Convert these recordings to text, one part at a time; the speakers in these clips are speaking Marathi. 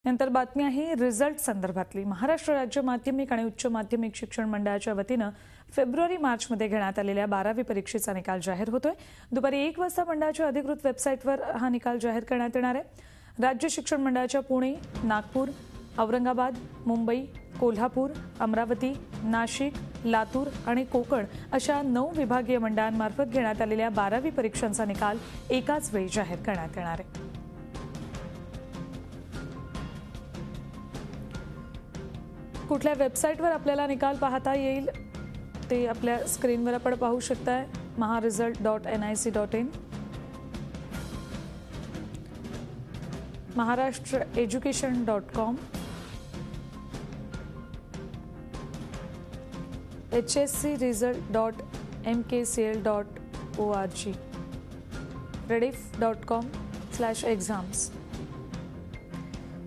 नंतर बातमी आहे रिझल्ट संदर्भातली। महाराष्ट्र राज्य माध्यमिक आणि उच्च माध्यमिक शिक्षण मंडळाच्या वतीनं फेब्रुवारी-मार्च मध्ये घेण्यात आलेल्या 12वी परीक्षेचा निकाल जाहीर होतोय। दुपारी 1 वाजता मंडळाच्या अधिकृत वेबसाईटवर हा निकाल जाहीर करण्यात येणार आहे। राज्य शिक्षण मंडळाच्या पुणे, नागपूर, औरंगाबाद, मुंबई, कोल्हापूर, अमरावती, नाशिक, लातूर आणि कोकण अशा 9 विभागीय मंडळांमार्फत घेण्यात आलेल्या 12वी परीक्षांचा निकाल एकाच वेळी जाहीर करण्यात येणार आहे। कुठल्या वेबसाईटवर आपल्याला निकाल पाहता येईल ते आपल्या स्क्रीनवर आपण पाहू शकताय। maharesult.nic.in, महाराष्ट्रएज्युकेशन.com, hscresult.mkcl.org, rediff.com/exams।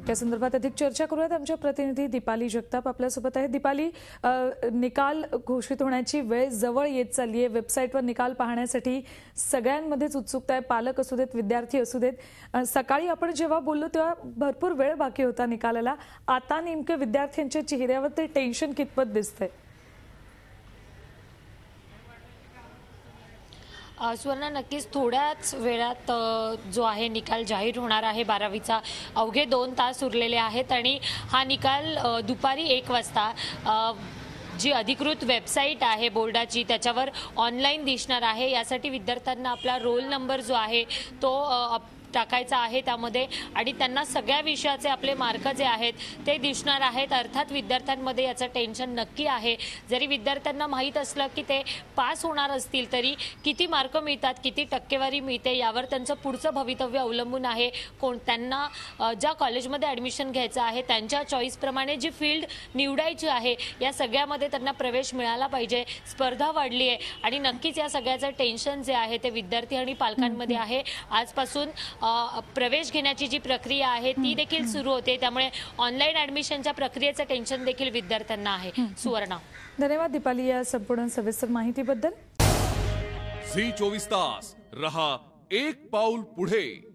या संदर्भात अधिक चर्चा करूयात। आमच्या प्रतिनिधी दीपाली जगताप आपल्यासोबत आहे। दीपाली, निकाल घोषित होण्याची वेळ जवळ येत चालली आहे। वेबसाईटवर निकाल पाहण्यासाठी सगळ्यांमध्येच उत्सुकता आहे, पालक असू देत, विद्यार्थी असू देत। सकाळी आपण जेव्हा बोललो तेव्हा भरपूर वेळ बाकी होता निकालाला। आता नेमके विद्यार्थ्यांच्या चेहऱ्यावर ते टेन्शन कितपत दिसतंय? सुवर्णा, नक्कीच थोड्याच वेळात जो आहे निकाल जाहीर होणार आहे। 12वीचा अवघे 2 तास उरलेले आहेत आणि हा निकाल दुपारी 1 वाजता जी अधिकृत वेबसाईट आहे बोर्डाची त्याच्यावर ऑनलाईन दिसणार आहे। यासाठी विद्यार्थ्यांना आपला रोल नंबर जो आहे तो टाकायचा आहे त्यामध्ये आणि त्यांना सगळ्या विषयाचे आपले मार्क जे आहेत ते दिसणार आहेत। अर्थात विद्यार्थ्यांमध्ये याचं टेन्शन नक्की आहे। जरी विद्यार्थ्यांना माहीत असलं की ते पास होणार असतील तरी किती मार्क मिळतात, किती टक्केवारी मिळते यावर त्यांचं पुढचं भवितव्य अवलंबून आहे। त्यांना ज्या कॉलेजमध्ये ॲडमिशन घ्यायचं आहे त्यांच्या चॉईसप्रमाणे जी फील्ड निवडायची आहे या सगळ्यामध्ये त्यांना प्रवेश मिळाला पाहिजे। स्पर्धा वाढली आहे आणि नक्कीच या सगळ्याचं टेन्शन जे आहे ते विद्यार्थी आणि पालकांमध्ये आहे। आजपासून प्रवेश घेण्याची जी प्रक्रिया आहे ती देखील सुरू होते, त्यामुळे ऑनलाईन ॲडमिशनच्या प्रक्रियेचं टेन्शन देखील विद्यार्थ्यांना आहे। सुवर्णा, धन्यवाद दीपाली या संपूर्ण सविस्तर माहितीबद्दल। झी 24 तास रहा एक पाऊल पुढे।